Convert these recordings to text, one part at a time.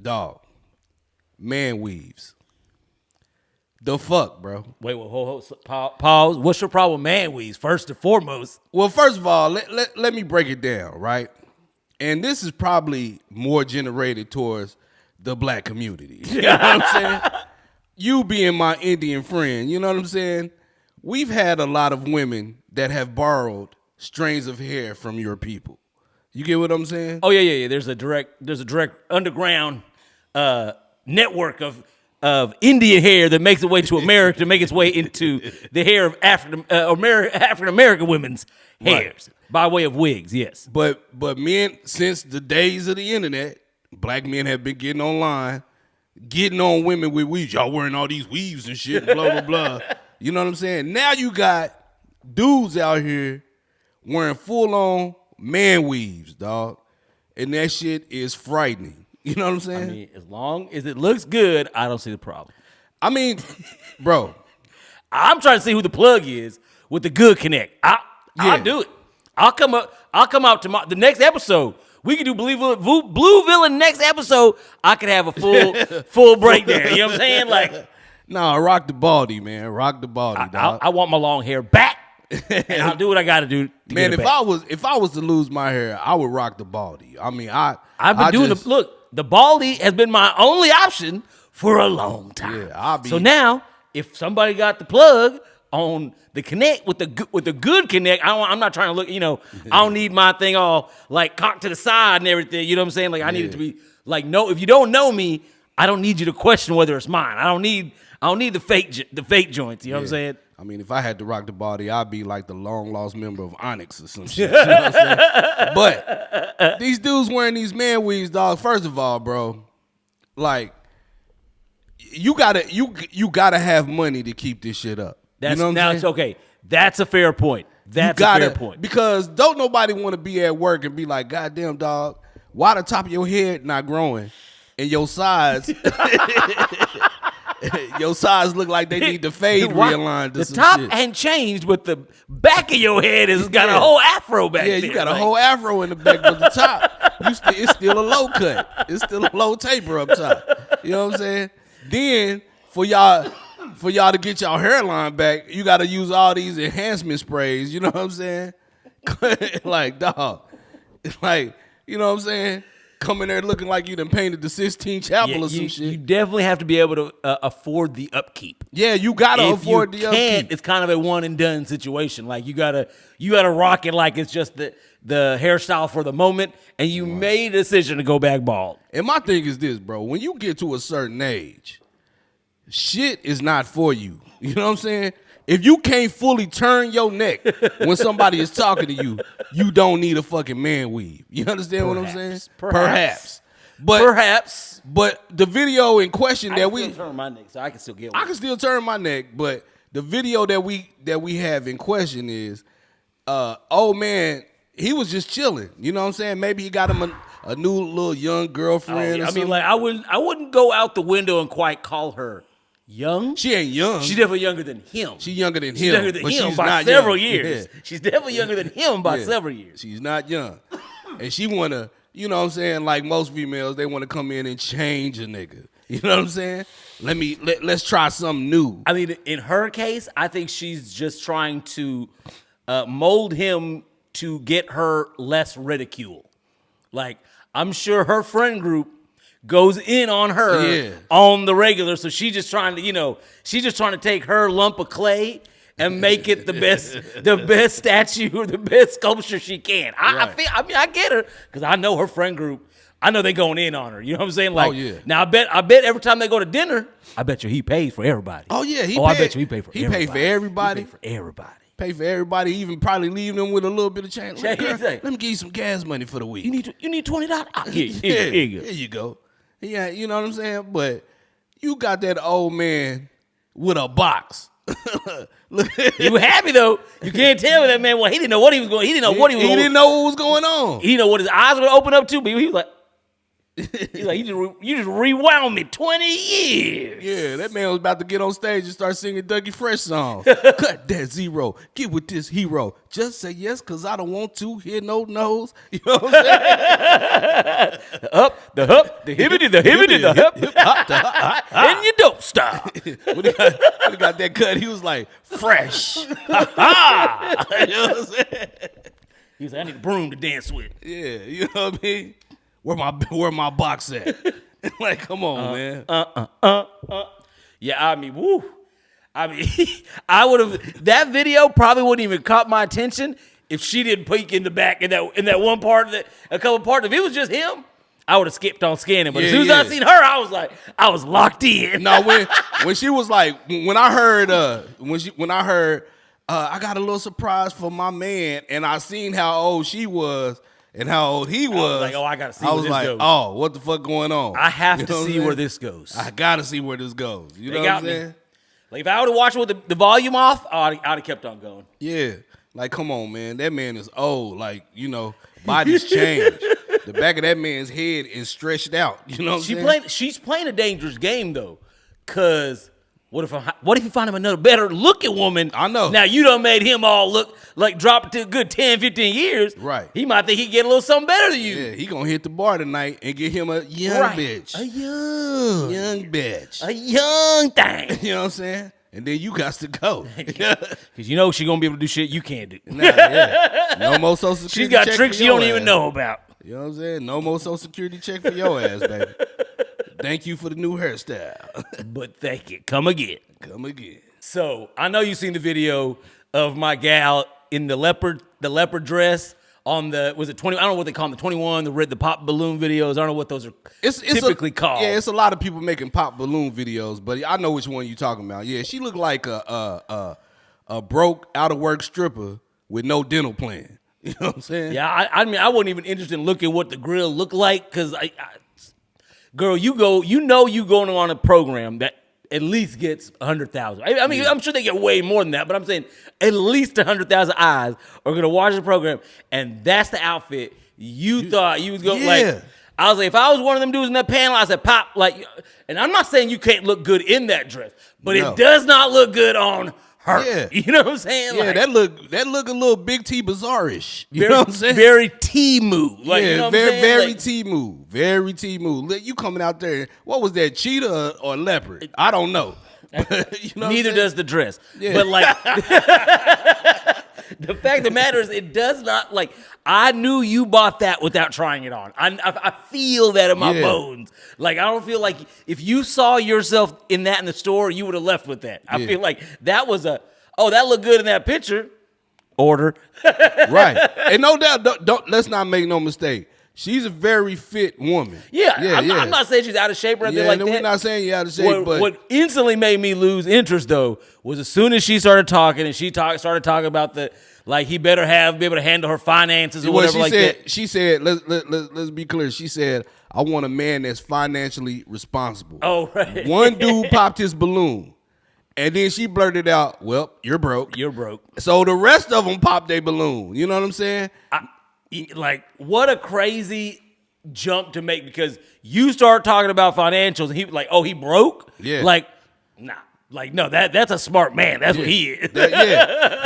Dog. Man weaves. The fuck, bro? Wait, hold, pause. What's your problem with man weaves, first and foremost? Well, first of all, let me break it down, right? And this is probably more generated towards the black community. You know what I'm saying? You being my Indian friend, you know what I'm saying? We've had a lot of women that have borrowed strands of hair from your people. You get what I'm saying? Oh yeah. There's a direct underground network of Indian hair that makes its way to America to make its way into the hair of African American women's hairs by way of wigs. Yes, but men, since the days of the internet, black men have been getting online, getting on women with weaves. Y'all wearing all these weaves and shit, blah blah blah. You know what I'm saying? Now you got dudes out here wearing full on man weaves, dog, and that shit is frightening. You know what I'm saying? I mean, as long as it looks good, I don't see the problem. I mean, bro, I'm trying to see who the plug is with the good connect. I'll do it. I'll come out tomorrow. The next episode, we can do Blue Villain. Next episode, I could have a full breakdown. You know what I'm saying? Like, nah, rock the baldy, man. Rock the baldy, dog. I want my long hair back, and I'll do what I got to do. Man, if I was to lose my hair, I would rock the baldy. I mean, I've been doing look. The baldy has been my only option for a long time. Yeah, so now, if somebody got the plug on the connect with the good connect, I'm not trying to look. You know, I don't need my thing all like cocked to the side and everything. You know what I'm saying? Like I need it to be like no. If you don't know me, I don't need you to question whether it's mine. I don't need the fake joints. You know what I'm saying? I mean, if I had to rock the body, I'd be like the long lost member of Onyx or some shit. You know what I'm saying? But these dudes wearing these man weaves, dog. First of all, bro, like you gotta have money to keep this shit up. That's you know what I'm saying? It's okay. That's a fair point. That's a fair point. Because don't nobody want to be at work and be like, goddamn, dog, why the top of your head not growing and your sides your sides look like they need the fade realigned. The top ain't changed, but the back of your head has got a whole afro back there. Yeah, you got a whole afro in the back, but the top, it's still a low cut. It's still a low taper up top. You know what I'm saying? Then for y'all to get y'all hairline back, you got to use all these enhancement sprays. You know what I'm saying? Like, dog, like, you know what I'm saying? Come in there looking like you done painted the Sistine Chapel or some shit. You definitely have to be able to afford the upkeep. Yeah, you gotta afford the upkeep. It's kind of a one and done situation. Like you gotta rock it like it's just the hairstyle for the moment, and you made a decision to go back bald. And my thing is this, bro. When you get to a certain age, shit is not for you. You know what I'm saying? If you can't fully turn your neck when somebody is talking to you, you don't need a fucking man weave. You understand what I'm saying? Perhaps. But the video in question I can still turn my neck, so I can still get one. I can still turn my neck, but the video that we have in question is, old man, he was just chilling. You know what I'm saying? Maybe he got him a new little young girlfriend. I mean, like I wouldn't go out the window and quite call her young. She ain't young. She's definitely younger than him. She's younger than him. She's younger than him by several years. Yeah. She's definitely younger than him by several years. She's not young. And she wanna, you know what I'm saying, like most females, they wanna come in and change a nigga. You know what I'm saying? Let's try something new. I mean, in her case, I think she's just trying to mold him to get her less ridicule. Like, I'm sure her friend group goes in on her on the regular, so she's just trying to take her lump of clay and make it the best statue or the best sculpture she can. I get her because I know her friend group. I know they going in on her. You know what I'm saying? Like, now I bet every time they go to dinner, I bet you he pays for everybody. Oh yeah, I bet you he pays for everybody. He pay for everybody. He pay for everybody. Pay for everybody, even probably leave them with a little bit of change. Let me give you some gas money for the week. You need $20? Here you go. Yeah, you know what I'm saying? But you got that old man with a box. You happy though? You can't tell me that man. Well, he didn't know what he was going. He didn't know what he was. He didn't know what was going on. He didn't know what his eyes were going to open up to. But he was like, He's like, you just rewound me 20 years. Yeah, that man was about to get on stage and start singing Dougie Fresh songs. Cut that zero. Get with this hero. Just say yes, because I don't want to hear no no's. You know what I'm saying? The hup, the hibbity, the hup. Hip hop, the hop. And you don't stop. When he got that cut, he was like, fresh. You know what I'm saying? He was like, I need a broom to dance with. Yeah, you know what I mean? Where my box at? Like, come on, man. Yeah, I mean, woo. I mean, I would have. That video probably wouldn't even caught my attention if she didn't peek in the back in that one part a couple parts. If it was just him, I would have skipped on scanning. But as soon as I seen her, I was locked in. No, when she was like, when I heard I got a little surprise for my man, and I seen how old she was. And how old he was. I was like, I gotta see where this goes. Oh, what the fuck going on? I have to see where this goes. I gotta see where this goes. You know what I'm saying? Like, if I would have watched it with the volume off, I'd have kept on going. Yeah. Like, come on, man. That man is old. Like, body's changed. The back of that man's head is stretched out. You know what I'm saying? She's playing a dangerous game, though. Because what if you find him another better looking woman? I know. Now, you done made him all look like drop it to a good 10, 15 years. Right. He might think he get a little something better than you. Yeah, he gonna hit the bar tonight and get him a young bitch. A young bitch. A young thing. You know what I'm saying? And then you got to go. Because she gonna be able to do shit you can't do. Nah, yeah. No more Social Security She's got check tricks for you don't your even ass. know about. You know what I'm saying? No more Social Security check for your ass, baby. Thank you for the new hairstyle. But thank you. Come again. Come again. So I know you've seen the video of my gal in the leopard dress on was it 20? I don't know what they call them, the 21, the pop balloon videos. I don't know what those are typically called. Yeah, it's a lot of people making pop balloon videos, but I know which one you're talking about. Yeah, she looked like a broke out of work stripper with no dental plan. You know what I'm saying? Yeah, I mean, I wasn't even interested in looking what the grill looked like because girl, you going on a program that at least gets 100,000. I mean, I'm sure they get way more than that, but I'm saying at least 100,000 eyes are gonna watch the program, and that's the outfit you thought you was going like. I was like, if I was one of them dudes in that panel, I said, Pop, like, and I'm not saying you can't look good in that dress, but it does not look good on her. Yeah. You know what I'm saying? Yeah, like, that look a little Big T Bizarre-ish. You know what I'm saying? Very T-move. Like, yeah, you know very like, T-move. Very T-move. You coming out there, what was that, cheetah or leopard? I don't know. You know neither does the dress. Yeah. But like, the fact of the matter is it does not, like, I knew you bought that without trying it on. I feel that in my bones. Like, I don't feel like if you saw yourself in that in the store, you would have left with that. I feel like that was that looked good in that picture. Order. Right. And no doubt, let's not make no mistake. She's a very fit woman. I'm not saying she's out of shape or anything like that. We're not saying you're out of shape, but what instantly made me lose interest, though, was as soon as she started talking and started talking about he better be able to handle her finances or whatever like that. She said, let's be clear. She said, I want a man that's financially responsible. Oh, right. One dude popped his balloon. And then she blurted out, well, you're broke. You're broke. So the rest of them popped their balloon. You know what I'm saying? What a crazy jump to make, because you start talking about financials and he like, oh, he broke? Yeah. Like, nah. Like, no, that's a smart man. That's what he is.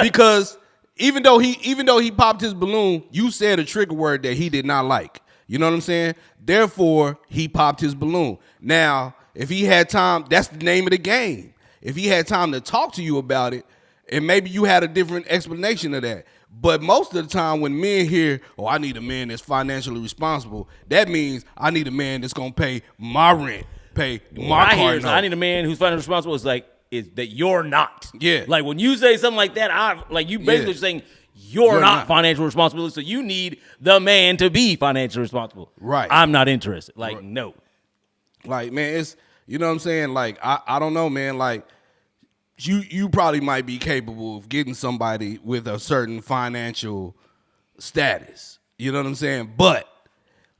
Because even though he popped his balloon, you said a trigger word that he did not like. You know what I'm saying? Therefore, he popped his balloon. Now, if he had time, that's the name of the game. If he had time to talk to you about it, and maybe you had a different explanation of that. But most of the time when men hear, oh, I need a man that's financially responsible, that means I need a man that's going to pay my rent, pay my car note. I need a man who's financially responsible is that you're not. Yeah. Like, when you say something like that, you basically saying you're not financially responsible, so you need the man to be financially responsible. Right. I'm not interested. Like, no. Like, man, it's, you know what I'm saying? Like, I don't know, man. Like, you probably might be capable of getting somebody with a certain financial status. You know what I'm saying? But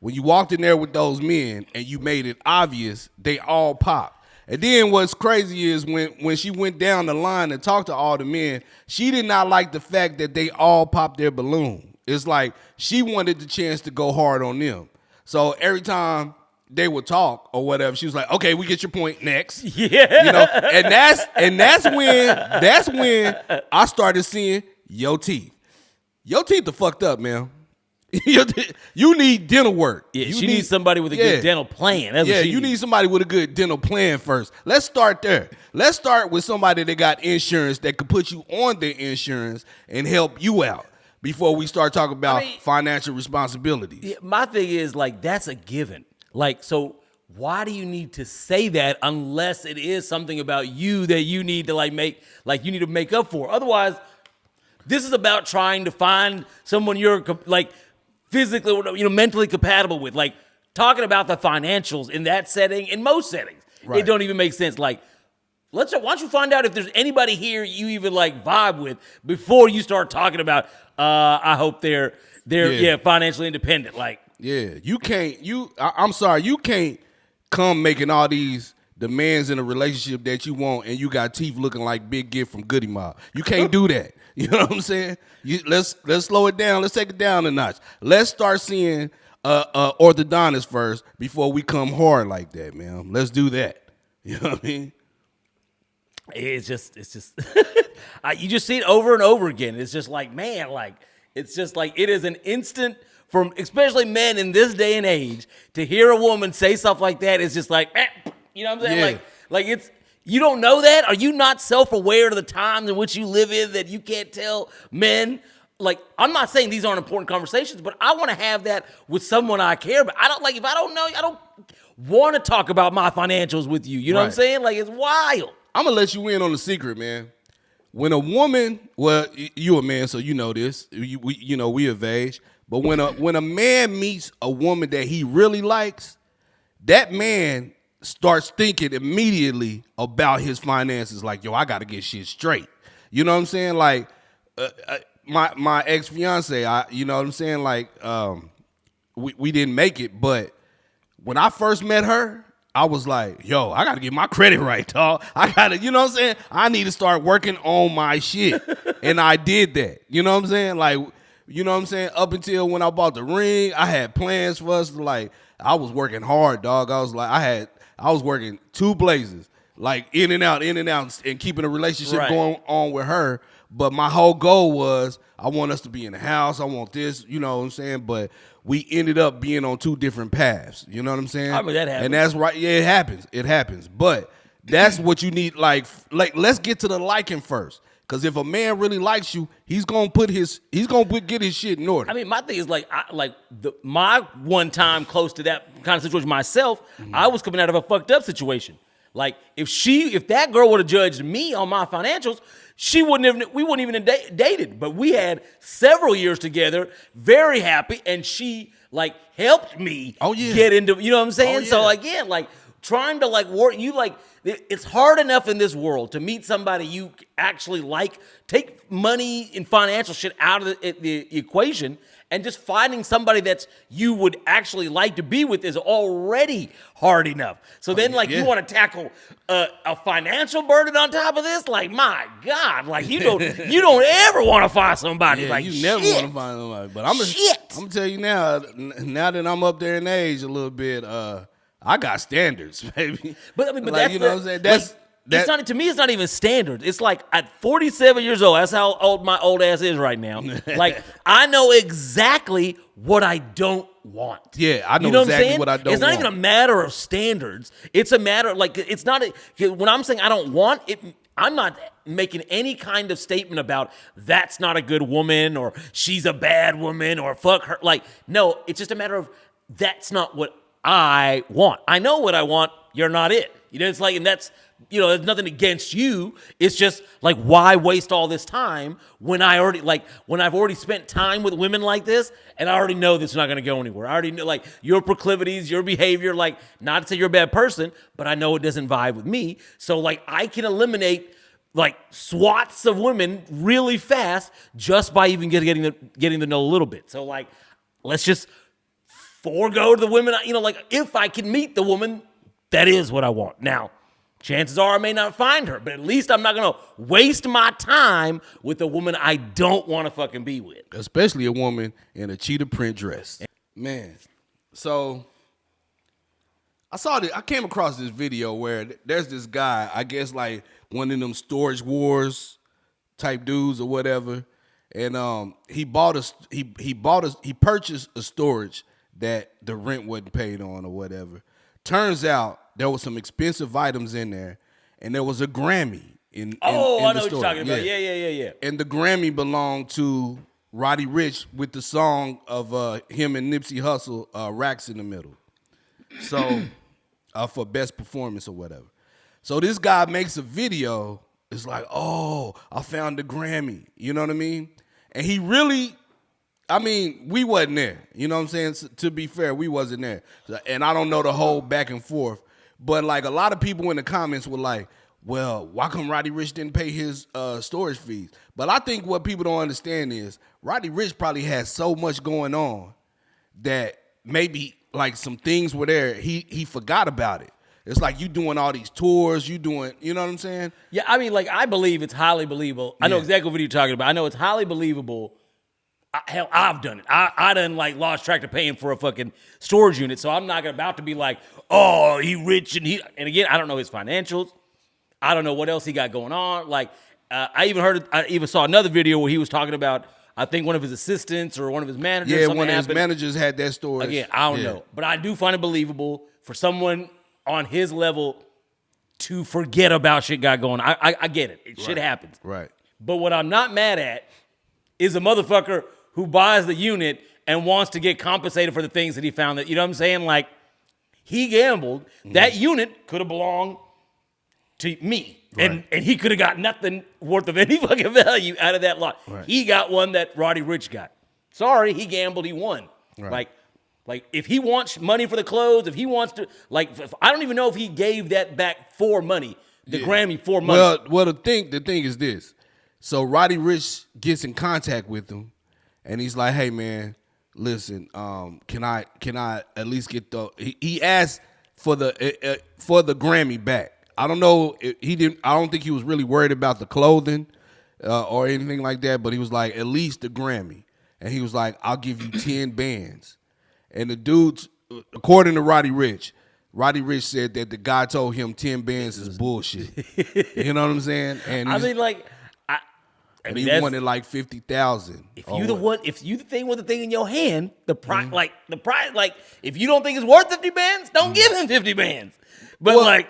when you walked in there with those men and you made it obvious, they all popped. And then what's crazy is when she went down the line and talked to all the men, she did not like the fact that they all popped their balloon. It's like she wanted the chance to go hard on them. So every time they would talk or whatever, she was like, okay, we get your point, next. Yeah. You know, and that's when I started seeing your teeth. Your teeth are fucked up, man. You need dental work. Yeah, she needs somebody with a good dental plan. That's what you need somebody with a good dental plan first. Let's start there. Let's start with somebody that got insurance that could put you on their insurance and help you out before we start talking about financial responsibilities. Yeah, my thing is, like, that's a given. Like, so why do you need to say that unless it is something about you that you need to you need to make up for? Otherwise, this is about trying to find someone you're like physically, mentally compatible with. Like, talking about the financials in that setting, in most settings, it don't even make sense. Like, why don't you find out if there's anybody here you even like vibe with before you start talking about, I hope they're financially independent. Like, I'm sorry, you can't come making all these demands in a relationship that you want and you got teeth looking like Big Gift from Goody Mob. You can't do that. You know what I'm saying? Let's slow it down. Let's take it down a notch. Let's start seeing orthodontist first before we come hard like that, man. Let's do that. You know what I mean? It's just you just see it over and over again. It's just like, man, like, it's just like, it is an instant from especially men in this day and age to hear a woman say stuff like that. It's just like, you know what I'm saying? Yeah. Like it's, you don't know that? Are you not self-aware of the times in which you live in that you can't tell men? Like, I'm not saying these aren't important conversations, but I want to have that with someone I care about. I don't, like, if I don't know, I don't want to talk about my financials with you. You know what I'm saying? Like, it's wild. I'm going to let you in on the secret, man. When a woman, well, you a man, so you know this. We of age. But when a man meets a woman that he really likes, that man starts thinking immediately about his finances. Like, yo, I got to get shit straight. You know what I'm saying? Like, my ex-fiance, you know what I'm saying? Like, we didn't make it, but when I first met her, I was like, yo, I got to get my credit right, dog. I got to, you know what I'm saying? I need to start working on my shit. And I did that. You know what I'm saying? Like, you know what I'm saying? Up until when I bought the ring, I had plans for us to, like, I was working hard, dog. I was like, I was working two places, like in and out, and keeping a relationship going on with her. But my whole goal was, I want us to be in the house. I want this, you know what I'm saying? But we ended up being on two different paths. You know what I'm saying? I mean, that happens. And that's right. Yeah, it happens. It happens. But that's what you need. Like let's get to the liking first. Because if a man really likes you, he's gonna get his shit in order. I mean, my thing is my one time close to that kind of situation myself, I was coming out of a fucked up situation. Like, if that girl would have judged me on my financials, we wouldn't even have dated. But we had several years together, very happy, and she like helped me get into, you know what I'm saying? So again, like, trying to like work, it's hard enough in this world to meet somebody you actually like, take money and financial shit out of the equation, and just finding somebody that you would actually like to be with is already hard enough. So then, like, you want to tackle a financial burden on top of this? Like, my God, like, you don't ever want to find somebody like you never want to find somebody. But I'm gonna tell you now that I'm up there in age a little bit, I got standards, baby. But I mean, like, that's, you know what I'm saying? It's not, to me, it's not even standard. It's like, at 47 years old, that's how old my old ass is right now. Like, I know exactly what I don't want. Yeah, I know exactly what I don't want. It's not even a matter of standards. It's a matter of, like, it's not, when I'm saying I don't want it, I'm not making any kind of statement about that's not a good woman or she's a bad woman or fuck her. Like, no, it's just a matter of that's not what I want. I know what I want. You're not it. You know, it's like, and that's, you know, there's nothing against you. It's just like, why waste all this time when I've already spent time with women like this, and I already know this is not going to go anywhere. I already know, like, your proclivities, your behavior, like, not to say you're a bad person, but I know it doesn't vibe with me. So, like, I can eliminate, like, swaths of women really fast just by even getting to know a little bit. So, like, let's just forego the women, you know, like, if I can meet the woman, that is what I want. Now, chances are I may not find her, but at least I'm not going to waste my time with a woman I don't want to fucking be with. Especially a woman in a cheetah print dress. Man, so I came across this video where there's this guy, I guess like one of them storage wars type dudes or whatever, and he purchased a storage that the rent wasn't paid on or whatever. Turns out there was some expensive items in there, and there was a Grammy in I know the what you're storage. talking about. Yeah. And the Grammy belonged to Roddy Ricch with the song of him and Nipsey Hussle, Racks in the Middle. So for best performance or whatever. So this guy makes a video. It's like, oh, I found the Grammy. You know what I mean? And he really, we wasn't there. You know what I'm saying? So, to be fair, we wasn't there. And I don't know the whole back and forth. But like a lot of people in the comments were like, well, why come Roddy Ricch didn't pay his storage fees? But I think what people don't understand is Roddy Ricch probably had so much going on that maybe like some things were there. He forgot about it. It's like you doing all these tours, you know what I'm saying? Yeah, I believe it's highly believable. I know exactly what you're talking about. I know it's highly believable. Hell, I've done it. I done like lost track of paying for a fucking storage unit, so I'm not about to be like, oh, he rich and again, I don't know his financials. I don't know what else he got going on. Like, I even saw another video where he was talking about, I think one of his assistants or one of his managers. Yeah, one of his managers had that storage. Again, I don't know. But I do find it believable for someone on his level to forget about shit got going on. I get it. Shit happens. Right. But what I'm not mad at is a motherfucker who buys the unit and wants to get compensated for the things that he found that, you know what I'm saying? Like, he gambled. Mm-hmm. That unit could have belonged to me. Right. And he could have got nothing worth of any fucking value out of that lot. Right. He got one that Roddy Ricch got. Sorry, he gambled, he won. Right. Like if he wants money for the clothes, if he wants to, I don't even know if he gave that back for money, the Grammy for money. Well, the thing is this. So Roddy Ricch gets in contact with him, and he's like, "Hey man, listen, can I at least get the?" He asked for the Grammy back. I don't know. I don't think he was really worried about the clothing or anything like that. But he was like, at least the Grammy, and he was like, "I'll give you 10 bands." And the dudes, according to Roddy Ricch said that the guy told him 10 bands is bullshit. You know what I'm saying? And he wanted like 50,000. If you think with the thing in your hand, the price, if you don't think it's worth 50 bands, don't give him 50 bands. But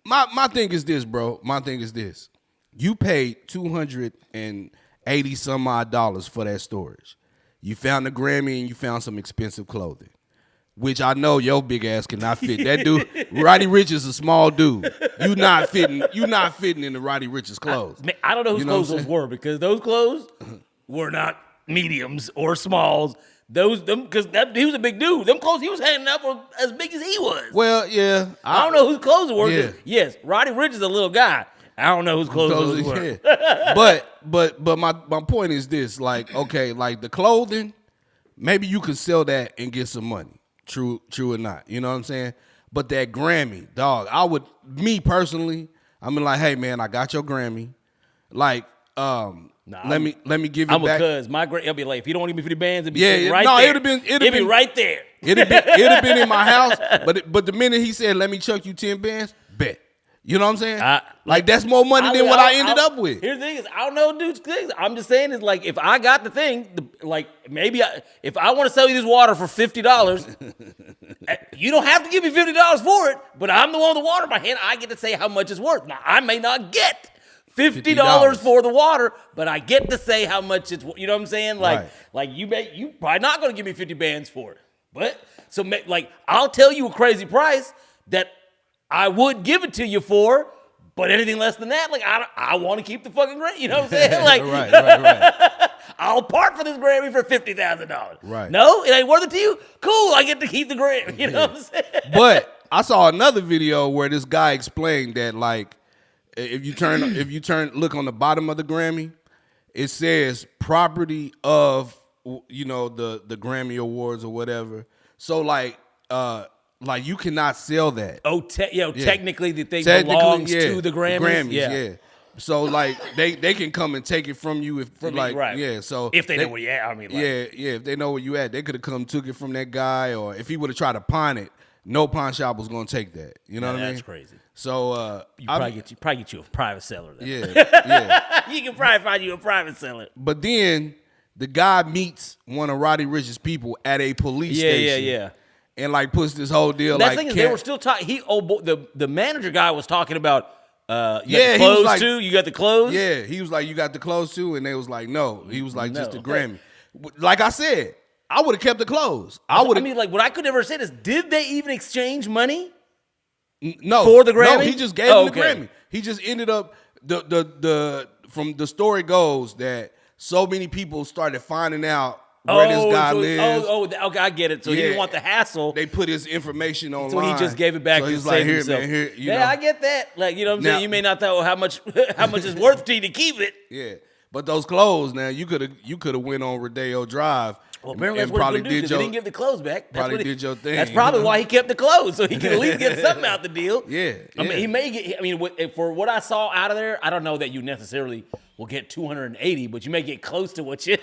my thing is this, bro. My thing is this: you paid $280 some odd for that storage. You found the Grammy and you found some expensive clothing, which I know your big ass cannot fit. That dude, Roddy Ricch is a small dude. You not fitting into Roddy Ricch's clothes. I don't know whose clothes those were, because those clothes were not mediums or smalls. Because he was a big dude. Them clothes he was handing out were as big as he was. Well, yeah. I don't know whose clothes it were. Yeah. Yes, Roddy Ricch is a little guy. I don't know whose clothes it were. Yeah. But my point is this: like, okay, like the clothing, maybe you could sell that and get some money. True or not, you know what I'm saying? But that Grammy, dog, me personally, I'm like, hey man, I got your Grammy. Like, let me give you back. Cuz my Grammy, it'll be like, if you don't want to give me 50 bands, it'd be right there. It'd be right there. It'd have been in my house. But the minute he said, let me chuck you 10 bands, bet. You know what I'm saying? That's more money than what I ended up with. Here's the thing is, I don't know dude's things. I'm just saying is like, if I got the thing, if I want to sell you this water for $50, you don't have to give me $50 for it, but I'm the one with the water in my hand. I get to say how much it's worth. Now, I may not get $50 for the water, but I get to say how much it's, you know what I'm saying? Like you probably not going to give me 50 bands for it. But, so I'll tell you a crazy price that I would give it to you for, but anything less than that, I want to keep the fucking Grammy. You know what I'm saying? Right. I'll part for this Grammy for $50,000. Right. No, it ain't worth it to you? Cool, I get to keep the Grammy. You know what I'm saying? But I saw another video where this guy explained that if you look on the bottom of the Grammy, it says property of the Grammy Awards or whatever. So you cannot sell that. Technically the thing belongs to the Grammys. Yeah. So they can come and take it from you So if they know where you at, if they know where you at, they could have come took it from that guy, or if he would have tried to pawn it, no pawn shop was gonna take that. You know what I mean? That's crazy. So you probably get you a private seller. Then. Yeah. You can probably find you a private seller. But then the guy meets one of Roddy Ricch's people at a police station. Yeah. And like puts this whole deal. That like thing is, they were still talking. The manager guy was talking about. You got Yeah, the he was clothes like- too. You got the clothes. Yeah, he was like, you got the clothes too, and they was like, no. He was like, just the Grammy. Like I said, I would have kept the clothes. I mean, like what I could never say is, did they even exchange money? No, for the Grammy? No, he just gave him the Grammy. He just ended up the from the story goes that so many people started finding out where this guy lives. Okay, I get it. So he didn't want the hassle. They put his information online. So he just gave it back so to he's save like, himself. Man, here, you know. I get that. Like, you know what I'm saying? You may not know how much it's worth to you to keep it. Yeah. But those clothes, now you could have went on Rodeo Drive. Well, apparently that's what he did, because he didn't give the clothes back. Did your thing. That's probably why he kept the clothes, so he could at least get something out the deal. Yeah. I mean, he may get. I mean, for what I saw out of there, I don't know that you necessarily will get 280, but you may get close to what you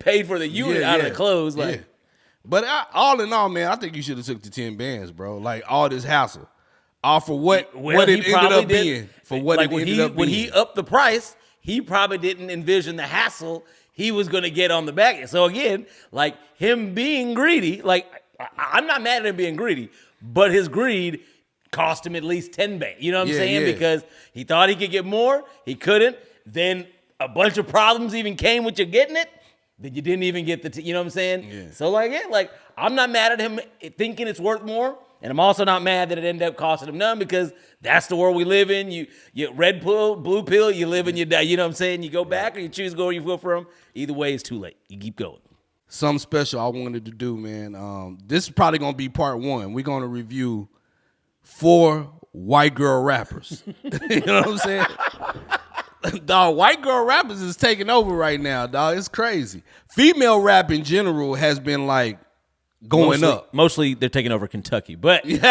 paid for the unit out of the clothes. Like, but all in all, man, I think you should have took the 10 bands, bro. Like all this hassle, all for what it ended up being. For what it ended up being. When he upped the price, he probably didn't envision the hassle he was going to get on the back end. So again, like him being greedy, like I'm not mad at him being greedy, but his greed cost him at least 10 bands. You know what I'm saying? Yeah. Because he thought he could get more, he couldn't. Then a bunch of problems even came with you getting it. Then you didn't even get you know what I'm saying? Yeah. So like I'm not mad at him thinking it's worth more. And I'm also not mad that it ended up costing him none, because that's the world we live in. You red pill, blue pill, you live and you die. You know what I'm saying? You go back or you choose to go where you feel from. Either way, it's too late. You keep going. Something special I wanted to do, man. This is probably going to be part 1. We're going to review 4 white girl rappers. You know what I'm saying? Dog, white girl rappers is taking over right now, dog. It's crazy. Female rap in general has been like going up. Mostly they're taking over Kentucky, but but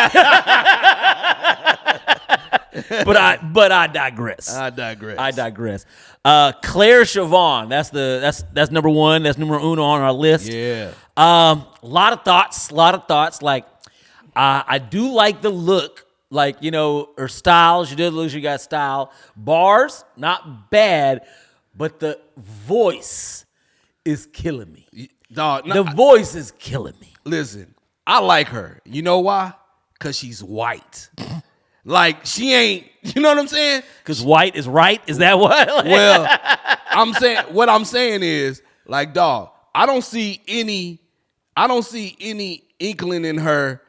I digress. I digress. Clare Siobhan, that's number 1. That's numero uno on our list. Yeah. Lot of thoughts. Like, I do like the look. Like, you know, her style. She did look. She got style. Bars, not bad, but the voice is killing me. Dog, the voice is killing me. Listen, I like her. You know why? Because she's white. Like, she ain't, you know what I'm saying? Because white is right? Is that what? Well, what I'm saying is, like, dog, I don't see any inkling in her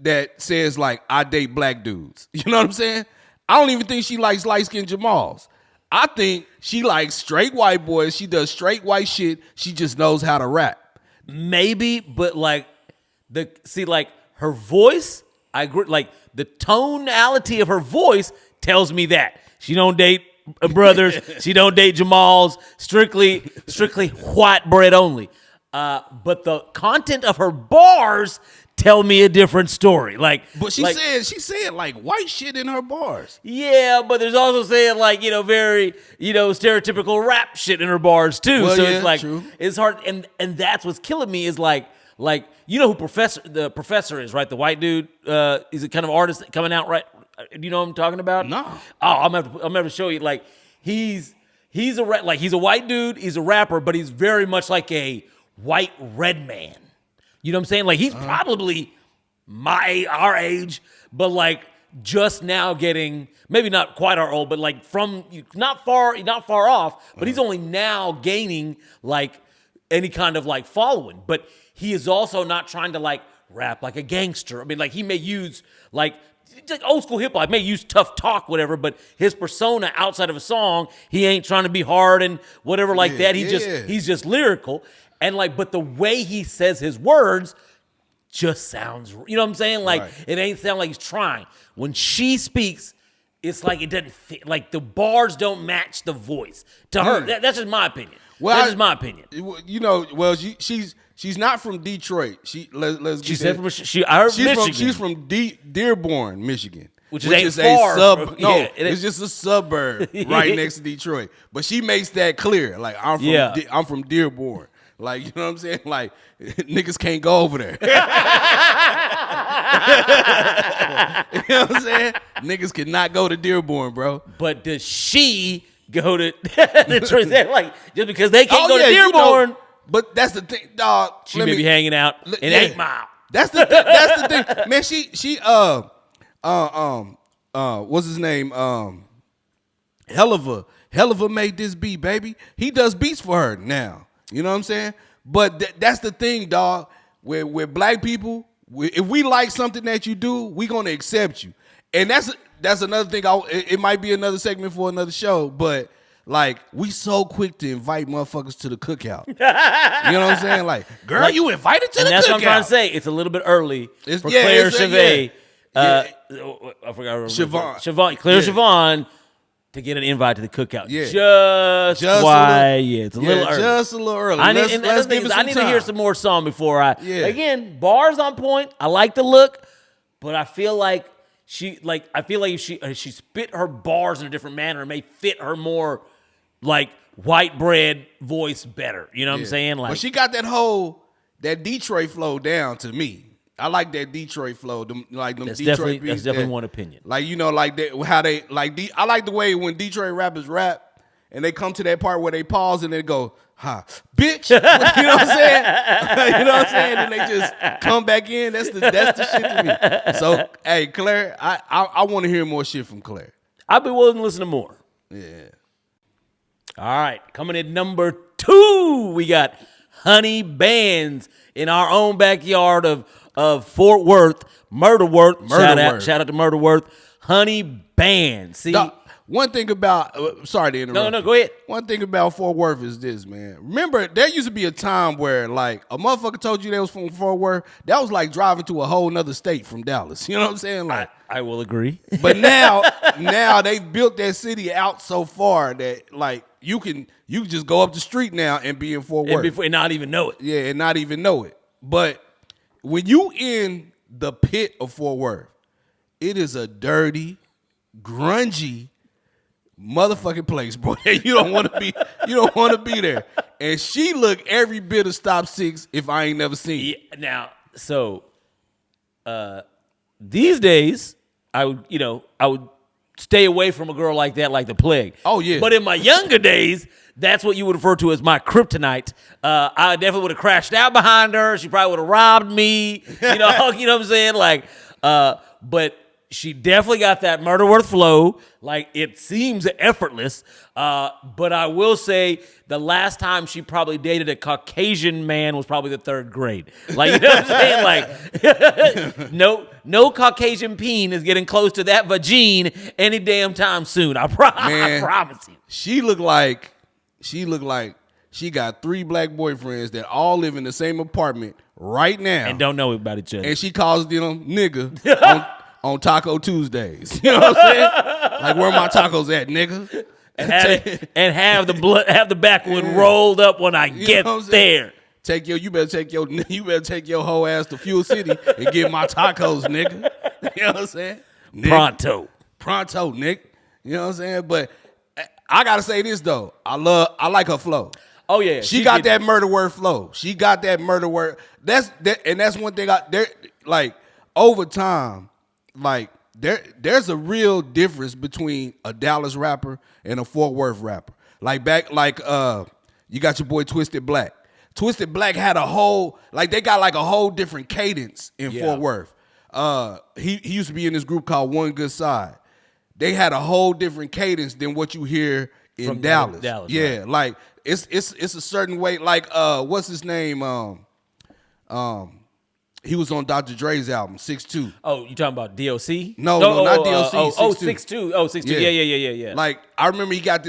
that says, like, I date black dudes. You know what I'm saying? I don't even think she likes light-skinned Jamals. I think she likes straight white boys. She does straight white shit. She just knows how to rap. Maybe, but like her voice, I agree. Like the tonality of her voice tells me that she don't date brothers. She don't date Jamals. Strictly white bread only. But the content of her bars tell me a different story. But she said like white shit in her bars. Yeah, but there's also saying like, you know, very, you know, stereotypical rap shit in her bars too. Well, so yeah, it's like true. It's hard, and that's what's killing me is like you know who the professor is, right? The white dude, he's a kind of artist coming out, right? Do you know what I'm talking about? No. Oh, I'm gonna have to show you. Like he's a white dude, he's a rapper, but he's very much like a white red man. You know what I'm saying? Like he's probably our age, but like just now getting, maybe not quite our old, but like from not far off, but he's only now gaining like any kind of like following. But he is also not trying to like rap like a gangster. I mean, like he may use like old school hip hop, may use tough talk, whatever, but his persona outside of a song, he ain't trying to be hard and whatever like that. He's just lyrical. And like, but the way he says his words just sounds, you know what I'm saying? Like, It ain't sound like he's trying. When she speaks, it's like it doesn't fit. Like the bars don't match the voice to her. That's just my opinion. Well, that's just my opinion. You know, well, she's not from Detroit. Let's she said from I heard Michigan. She's from Dearborn, Michigan. Which is far. It's just a suburb right next to Detroit. But she makes that clear. Like I'm from Dearborn. Like, you know what I'm saying? Like, niggas can't go over there. You know what I'm saying? Niggas cannot go to Dearborn, bro. But does she go to Detroit? Like, just because they can't go to Dearborn. You know, but that's the thing, dog. She may be hanging out in 8 Mile. That's the thing. Man, she what's his name? Hell of a made this beat, baby. He does beats for her now. You know what I'm saying? But that's the thing, dog. With black people, if we like something that you do, we gonna accept you. And that's another thing. It might be another segment for another show, but like we so quick to invite motherfuckers to the cookout. You know what I'm saying? Like, girl, like, you invited to the cookout. That's what I'm trying to say. It's a little bit early for Clare Siobhan. I forgot Siobhan. Clare Siobhan. To get an invite to the cookout, it's a little early. Just a little early. I need to hear some more song before again, bars on point. I like the look, but I feel like if she spit her bars in a different manner, it may fit her more like white bread voice better. You know what I'm saying? Like, but she got that Detroit flow down to me. I like that Detroit flow. That's definitely one opinion. Like, you know, like that, how they like. I like the way when Detroit rappers rap and they come to that part where they pause and they go, "Ha, bitch," you know what I'm saying? You know what I'm saying? And they just come back in. That's the shit to me. So, hey, Clare, I want to hear more shit from Clare. I'll be willing to listen to more. Yeah. All right, coming in number 2, we got Hon3y Bandz in our own backyard of Fort Worth, Murderworth. Shout out to Murderworth. Hon3y Bandz. See, one thing about sorry to interrupt. No, go ahead. One thing about Fort Worth is this, man. Remember, there used to be a time where like a motherfucker told you they was from Fort Worth. That was like driving to a whole nother state from Dallas. You know what I'm saying? Like, I will agree. But now they've built that city out so far that like you can just go up the street now and be in Fort Worth and not even know it. Yeah, and not even know it. But when you in the pit of Fort Worth, it is a dirty, grungy motherfucking place, bro. You don't want to be there. And she look every bit of Stop 6 if I ain't never seen it. Yeah, now, so these days I would stay away from a girl like that like the plague. Oh yeah. But in my younger days, that's what you would refer to as my kryptonite. I definitely would have crashed out behind her. She probably would have robbed me. You know what I'm saying? Like, but she definitely got that Murderworth flow. Like, it seems effortless. But I will say the last time she probably dated a Caucasian man was probably the 3rd grade. Like, you know what I'm saying? Like, no Caucasian peen is getting close to that vagine any damn time soon. I promise you. She looked like she got 3 black boyfriends that all live in the same apartment right now. And don't know about each other. And she calls them nigga on Taco Tuesdays. You know what I'm saying? Like, where my tacos at, nigga? And have the backwood rolled up when I get there. You better take your whole ass to Fuel City and get my tacos, nigga. You know what I'm saying? Pronto, nigga. You know what I'm saying? But I gotta say this though. I like her flow. Oh yeah, she got that Murderworth flow. She got that Murderworth. That's one thing. Like over time, like there's a real difference between a Dallas rapper and a Fort Worth rapper. Like you got your boy Twisted Black. Twisted Black had they got like a whole different cadence in Fort Worth. He used to be in this group called One Good Side. They had a whole different cadence than what you hear in from Dallas. Yeah, right. Like it's a certain way. Like what's his name? He was on Dr. Dre's album 6'2". Oh, you talking about DOC? No, not DOC. 6'2". Oh, 6'2". Yeah. Like I remember he had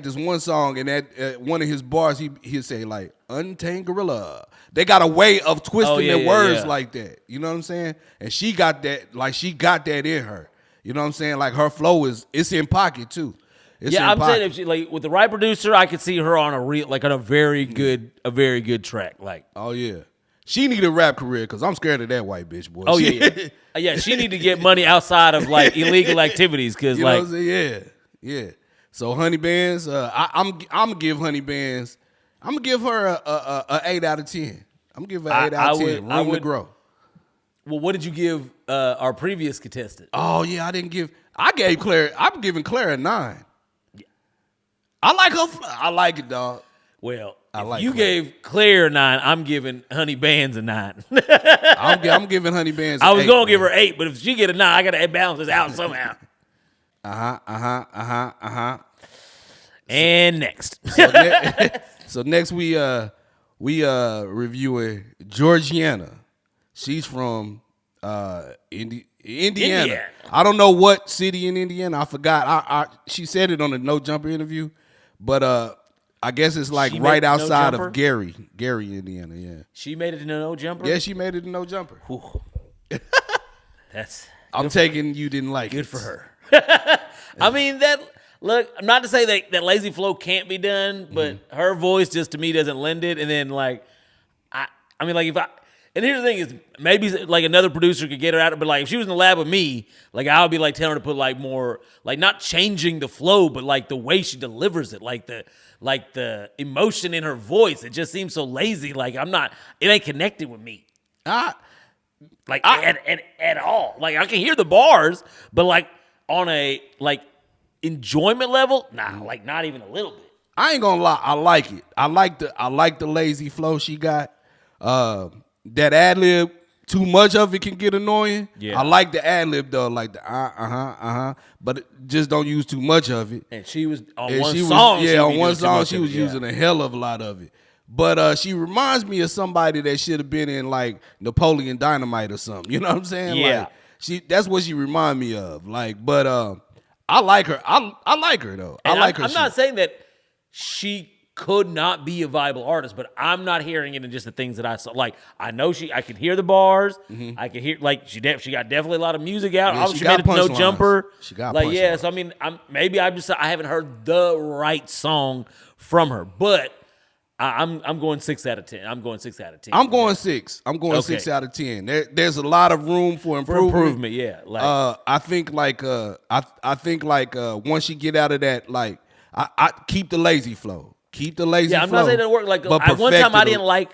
this one song, and at one of his bars he'd say like Untamed Gorilla. They got a way of twisting their words like that. You know what I'm saying? And she got that, like she got that in her. You know what I'm saying? Like her flow it's in pocket too. I'm saying if she like with the right producer, I could see her on on a very good track. Like, oh yeah. She need a rap career because I'm scared of that white bitch, boy. Oh yeah. She need to get money outside of like illegal activities because you know what I'm saying? Yeah. So Hon3y Bandz, I'm gonna give Hon3y Bandz. I'm gonna give her a 8 out of 10. I'm gonna give her an 8 out of 10. Room to grow. Well, what did you give our previous contestant? Oh yeah, I'm giving Claire a 9. Yeah. I like her. I like it, dog. Well, if you gave Claire a 9, I'm giving Hon3y Bandz a 9. I'm giving Hon3y Bandz a 8. I was gonna give her 8, but if she get a 9, I gotta balance this out somehow. And next. So next we reviewing Jorjiana. She's from Indiana. I don't know what city in Indiana. I forgot. She said it on the No Jumper interview, but I guess it's like right outside of Gary, Indiana. Yeah. She made it to No Jumper? Yeah, she made it to No Jumper. I'm taking you didn't like it. Good for her. I mean, look, not to say that Lazy Flow can't be done, but her voice just to me doesn't lend it. And then and here's the thing is maybe like another producer could get her out, but like if she was in the lab with me, like I would be like telling her to put like more, like not changing the flow, but like the way she delivers it, like the emotion in her voice. It just seems so lazy. Like it ain't connected with me. At all. Like I can hear the bars, but like on a like enjoyment level, like not even a little bit. I ain't gonna lie, I like it. I like the lazy flow she got. That ad lib, too much of it can get annoying. Yeah. I like the ad lib though, like the but just don't use too much of it. And she was on one song. She was using a hell of a lot of it. But she reminds me of somebody that should have been in like Napoleon Dynamite or something. You know what I'm saying? Yeah. Like that's what she remind me of. Like, but I like her. I like her though. And I like her. I'm not saying that she could not be a viable artist, but I'm not hearing it in just the things that I saw. Like I know I could hear the bars. Mm-hmm. I could hear like she got definitely a lot of music out. Yeah, she made it to No Jumper. She got like yeah. So I mean, I haven't heard the right song from her, but I'm going 6 out of 10. I'm going 6 out of 10. I'm going 6. I'm going 6 out of 10. There's a lot of room for improvement. Yeah. Like I think once you get out of that, like I keep the lazy flow. Keep the lazy flow. Yeah, I'm not saying it work. Like one time I didn't like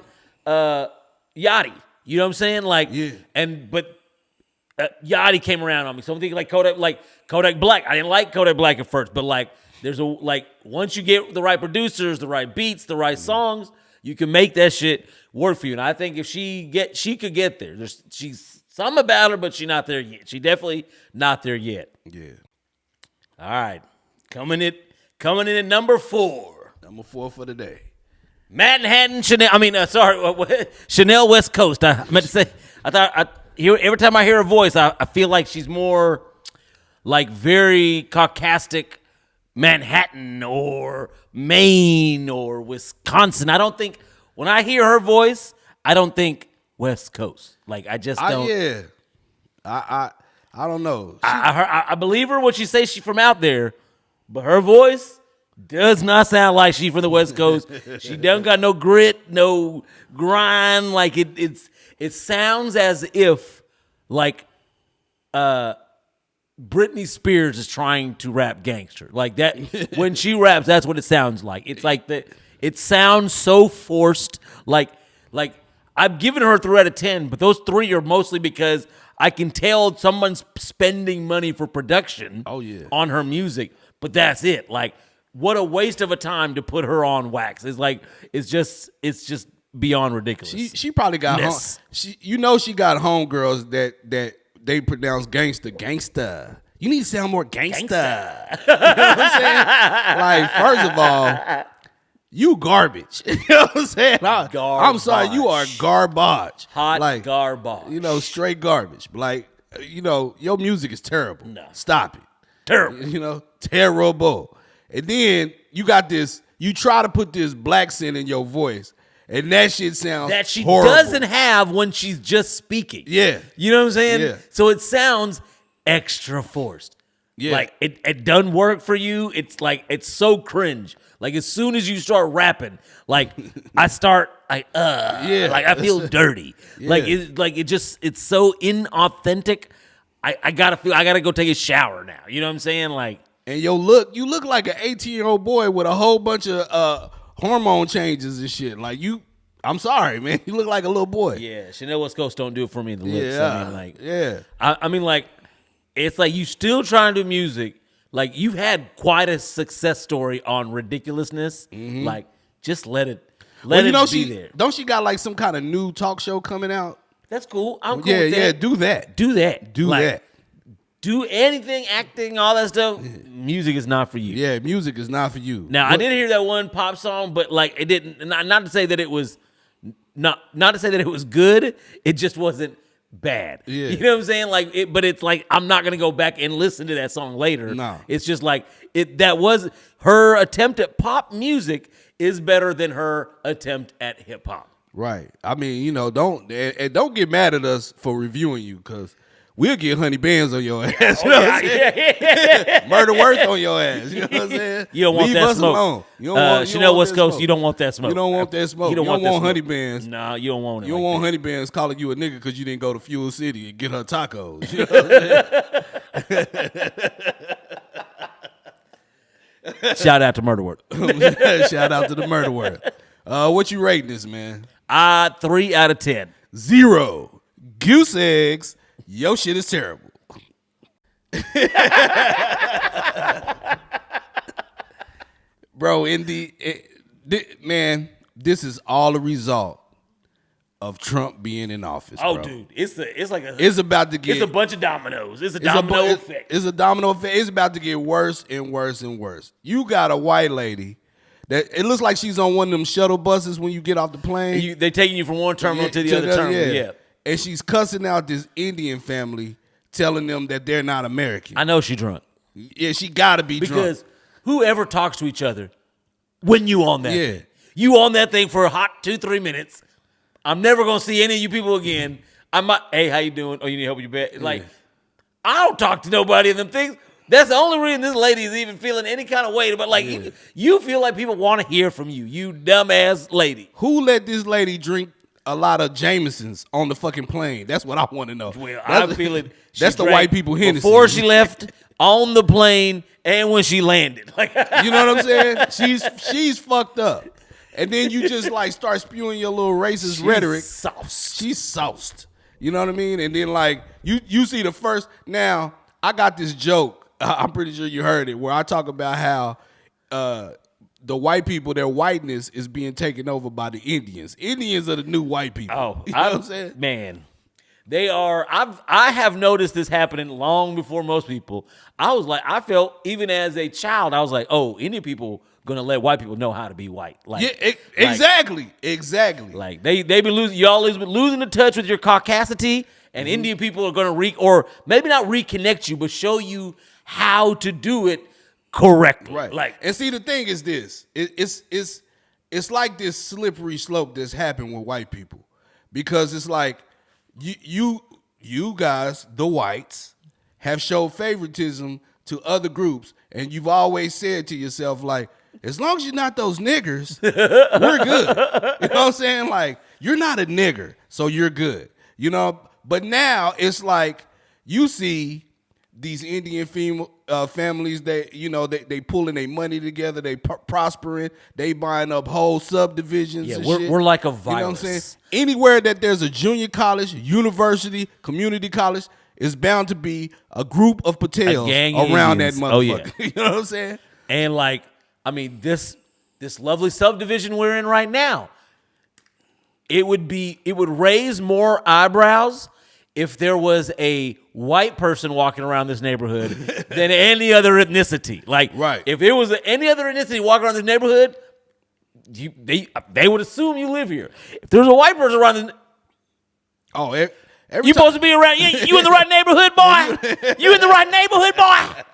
Yachty. You know what I'm saying? Like but Yachty came around on me. So I'm thinking like Kodak Black. I didn't like Kodak Black at first, but like there's once you get the right producers, the right beats, the right songs, you can make that shit work for you. And I think if she could get there. She's something about her, but she's not there yet. She definitely not there yet. Yeah. All right. Coming in at number 4. Number 4 for the day. Manhattan Chanel. Channel Westcoast. I meant to say. Every time I hear her voice, I feel like she's more like very Caucasic, Manhattan or Maine or Wisconsin. I don't think when I hear her voice, I don't think West Coast. Like I just don't. Yeah. I don't know. I believe her when she says she's from out there, but her voice does not sound like she from the West Coast. She doesn't got no grit, no grind. Like it sounds as if like Britney Spears is trying to rap gangster. Like that when she raps, that's what it sounds like. It's like it sounds so forced. Like I've given her a 3 out of 10, but those 3 are mostly because I can tell someone's spending money for production on her music, but that's it. Like what a waste of a time to put her on wax. It's just beyond ridiculous. She probably got she got homegirls that they pronounce gangsta. You need to sound more gangsta. You know what I'm saying? Like first of all, you garbage. You know what I'm saying? I'm sorry, you are garbage. Hot like, garbage. You know, straight garbage. Like, you know, your music is terrible. No. Stop it. Terrible. You know, terrible. And then you got this, you try to put this black scent in your voice, and that shit sounds that she horrible. Doesn't have when she's just speaking. Yeah. You know what I'm saying? Yeah. So it sounds extra forced. Yeah. Like it doesn't work for you. It's like it's so cringe. Like as soon as you start rapping, like I start like like I feel dirty. Yeah. It's so inauthentic. I gotta go take a shower now. You know what I'm saying? Like and you look like an 18-year-old boy with a whole bunch of hormone changes and shit. Like I'm sorry, man. You look like a little boy. Yeah, Channel Westcoast don't do it for me in the looks. Yeah. I mean, like, it's like you still trying to do music. Like, you've had quite a success story on ridiculousness. Mm-hmm. Like, just let it be there. Don't she got like some kind of new talk show coming out? That's cool. I'm cool with that. Yeah, do that. Do that. Do that. Do anything, acting, all that stuff. Music is not for you. Yeah, music is not for you. Now, I did hear that one pop song, but like it didn't. Not to say that it was not to say that it was good. It just wasn't bad. Yeah. You know what I'm saying? Like it, but it's like I'm not gonna go back and listen to that song later. No. It's just like that was her attempt at pop music is better than her attempt at hip hop. Right. I mean, don't get mad at us for reviewing you, because we'll get Hon3y Bandz on your ass. You know what I'm saying? Murder Worth on your ass. You know what I'm saying? You don't want Leave that us smoke. alone. Channel Westcoast, you don't want that smoke. You don't want that smoke. You don't want Hon3y Bandz. Nah, you don't want it. You don't want Hon3y Bandz calling you a nigga because you didn't go to Fuel City and get her tacos. You know what I'm saying? Shout out to Murder Worth. Shout out to the Murder Worth. What you rating this, man? 3 out of 10. 0. Goose eggs. Your shit is terrible. Bro, man, this is all a result of Trump being in office. Oh, bro. dude, it's about to get. It's a bunch of dominoes. It's a domino effect. It's a domino effect. It's about to get worse and worse and worse. You got a white lady that it looks like she's on one of them shuttle buses when you get off the plane. They taking you from one terminal to the other terminal. Yeah. And she's cussing out this Indian family, telling them that they're not American. I know she drunk. Yeah, she gotta be drunk. Because whoever talks to each other when you on that thing. You on that thing for a hot 2-3 minutes. I'm never gonna see any of you people again. I might, hey, how you doing? Oh, you need help with your bed? Like, I don't talk to nobody in them things. That's the only reason this lady is even feeling any kind of way. But like, you feel like people want to hear from you, you dumbass lady. Who let this lady drink a lot of Jamesons on the fucking plane? That's what I want to know. Well, I feel it. That's the white people Hennessy. Before she left, on the plane, and when she landed. Like, you know what I'm saying? She's fucked up. And then you just like start spewing your little racist rhetoric. She's sauced. You know what I mean? And then like you see the first. Now I got this joke. I'm pretty sure you heard it, where I talk about how the white people, their whiteness is being taken over by the Indians. Indians are the new white people. Oh, you know what I'm saying? Man, they are. I have noticed this happening long before most people. I felt even as a child, I was like, oh, Indian people gonna let white people know how to be white. Like, yeah, exactly. Like they been losing. Y'all been losing the touch with your caucasity, and Indian people are gonna or maybe not reconnect you, but show you how to do it correctly. Right. Like, and see, the thing is this: it's like this slippery slope that's happened with white people, because it's like you guys, the whites, have showed favoritism to other groups, and you've always said to yourself, like, as long as you're not those niggers, we're good. You know what I'm saying? Like, you're not a nigger, so you're good. You know? But now it's like you see these Indian families, they pulling their money together, they prospering, they buying up whole subdivisions. Yeah, and we're shit. like a virus. You know what I'm saying? Anywhere that there's a junior college, university, community college, is bound to be a group of Patels around that motherfucker. Oh, yeah. You know what I'm saying? And like, I mean, this lovely subdivision we're in right now, it would raise more eyebrows if there was a white person walking around this neighborhood than any other ethnicity. Like, right. If it was any other ethnicity walking around this neighborhood, they would assume you live here. If there's a white person around this, you supposed to be around. You in the right neighborhood, boy. You in the right neighborhood, boy.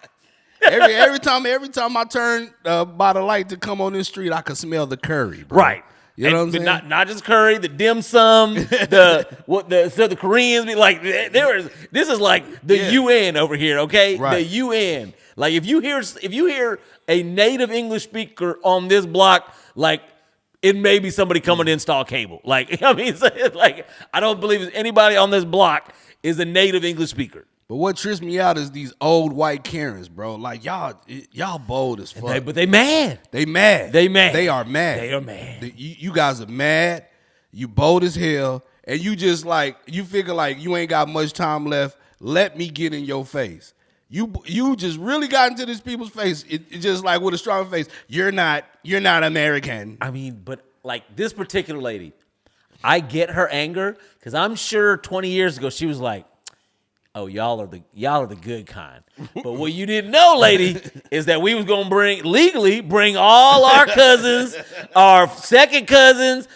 Every time I turn by the light to come on this street, I can smell the curry, bro. Right. You know what I'm saying? Not just curry, the dim sum, the Koreans be like, this is like the UN over here, okay? Right. The UN. Like, if you hear a native English speaker on this block, like, it may be somebody coming to install cable. Like, I mean, like, I don't believe anybody on this block is a native English speaker. But what trips me out is these old white Karens, bro. Like y'all bold as fuck. But they mad. They mad. They mad. They are mad. They are mad. You guys are mad. You bold as hell. And you just like, you figure like you ain't got much time left. Let me get in your face. You just really got into these people's face. It just like with a strong face. You're not American. I mean, but like this particular lady, I get her anger because I'm sure 20 years ago she was like, "Oh, y'all are the good kind." But what you didn't know, lady, is that we was gonna bring all our cousins, our second cousins,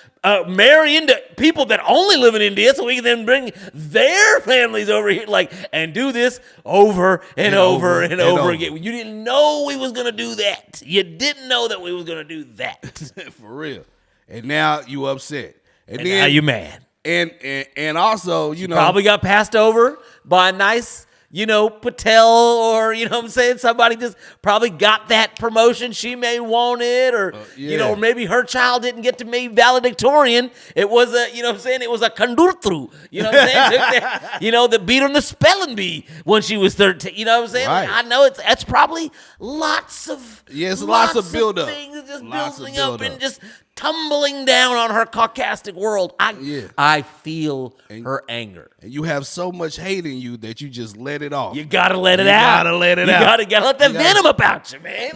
marry into people that only live in India, so we can then bring their families over here, like, and do this over and over again. You didn't know we was gonna do that. You didn't know that we was gonna do that. For real. And now you upset. And then, now you mad. And also, you know, probably got passed over by a nice, Patel, or, what I'm saying? Somebody just probably got that promotion. She may want it, or, or maybe her child didn't get to be valedictorian. It was it was a kandurtru. You know what I'm saying? The beat on the spelling bee when she was 13. You know what I'm saying? Right. I know that's probably lots of lots of build up. Things just building up and just tumbling down on her caucastic world. I feel her anger. And you have so much hate in you that you just let it off. You gotta let it out. You gotta let that venom about you, man.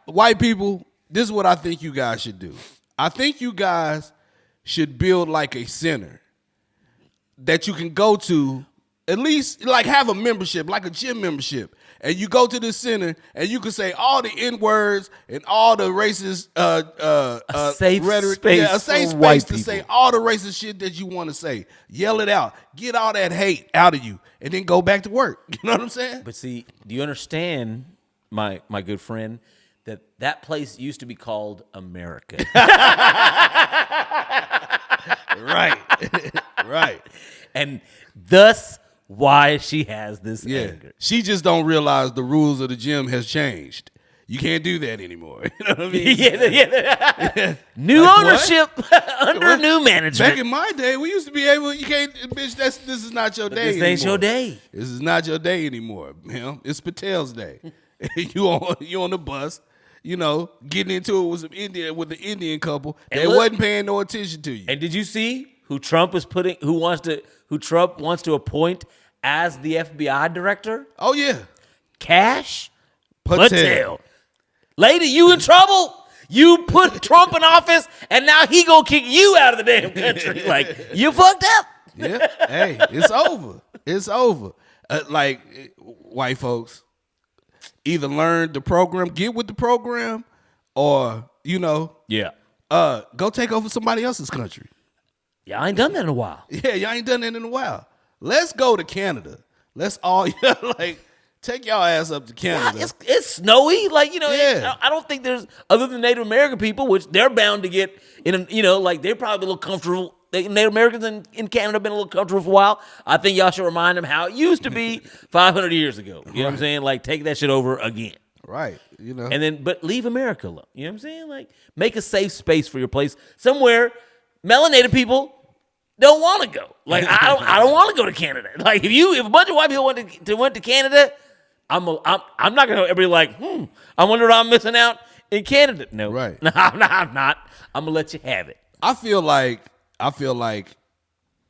White people, this is what I think you guys should do. I think you guys should build like a center that you can go to, at least like have a membership, like a gym membership. And you go to the center, and you can say all the N-words and all the racist a safe rhetoric. Space a safe for space white to people. say all the racist shit that you want to say. Yell it out. Get all that hate out of you, and then go back to work. You know what I'm saying? But see, do you understand, my good friend, that place used to be called America? Right. Right. And thus why she has this anger. She just don't realize the rules of the gym has changed. You can't do that anymore. You know what I mean? Yeah. New ownership under new management. Back in my day, we used to be able. You can't, bitch. This is not your day. This ain't your day. This is not your day anymore. It's Patel's day. you on the bus. Getting into it with the Indian couple that wasn't paying no attention to you. And did you see who Trump is putting? Who Trump wants to appoint as the FBI director? Oh yeah, Cash Patel. Lady, you in trouble. You put Trump in office, and now he gonna kick you out of the damn country. Like, you fucked up. Yeah. Hey, it's over. It's over. White folks, either learn the program, get with the program, or go take over somebody else's country. Yeah, I ain't done that in a while. Yeah, y'all ain't done that in a while. Let's go to Canada. Let's all take y'all ass up to Canada. Yeah, it's snowy. Yeah. I don't think there's, other than Native American people, which they're bound to get in. They're probably a little comfortable. Native Americans in Canada have been a little comfortable for a while. I think y'all should remind them how it used to be 500 years ago. You know what I'm saying? Like, take that shit over again. Right. And then, but leave America alone. You know what I'm saying? Like, make a safe space for your place somewhere. Melanated people don't want to go. Like, I don't want to go to Canada. Like, if a bunch of white people went to Canada, I'm not gonna be like, I wonder what I'm missing out in Canada. No, right? No, I'm not. I'm gonna let you have it. I feel like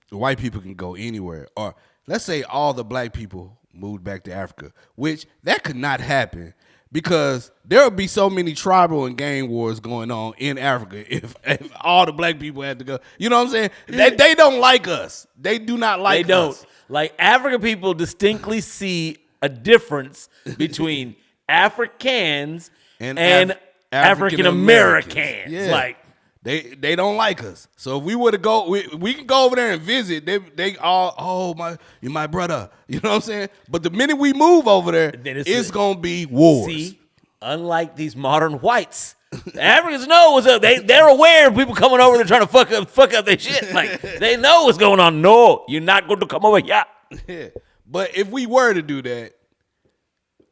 white people can go anywhere, or let's say all the black people moved back to Africa, which that could not happen. Because there would be so many tribal and gang wars going on in Africa if all the black people had to go. You know what I'm saying? They don't like us. They do not like us. They don't. Like, African people distinctly see a difference between Africans and African Americans. Yeah. Like, they don't like us. So if we were to go, we can go over there and visit. They all, you're my brother. You know what I'm saying? But the minute we move over there, it's gonna be wars. See, unlike these modern whites, the Africans know what's up. They're aware of people coming over there trying to fuck up their shit. Like, they know what's going on. No, you're not going to come over here. Yeah. But if we were to do that,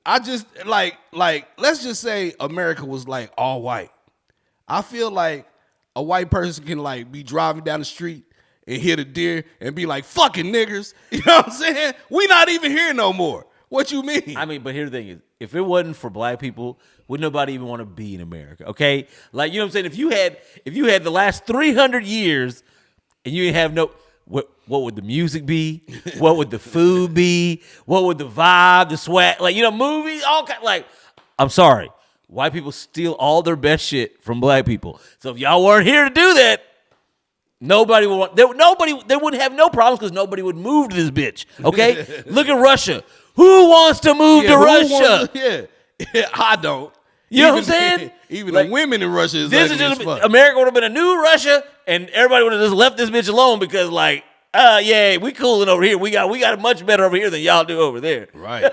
I just like let's just say America was like all white. I feel like a white person can like be driving down the street and hit a deer and be like, fucking niggers. You know what I'm saying? We not even here no more. What you mean? I mean, but here's the thing is, if it wasn't for black people, would nobody even want to be in America? Okay, like, you know what I'm saying? If you had the last 300 years and you didn't have no, what would the music be? What would the food be? What would the vibe, the swag, like, you know, movies, all kind, like, I'm sorry, white people steal all their best shit from black people. So if y'all weren't here to do that, nobody would want. They wouldn't have no problems because nobody would move to this bitch. Okay, look at Russia. Who wants to move to Russia? I don't. You know what I'm saying? Even like, the women in Russia is this ugly is as just fuck. America would have been a new Russia, and everybody would have just left this bitch alone because, like, yeah, we cooling over here. We got it much better over here than y'all do over there. Right.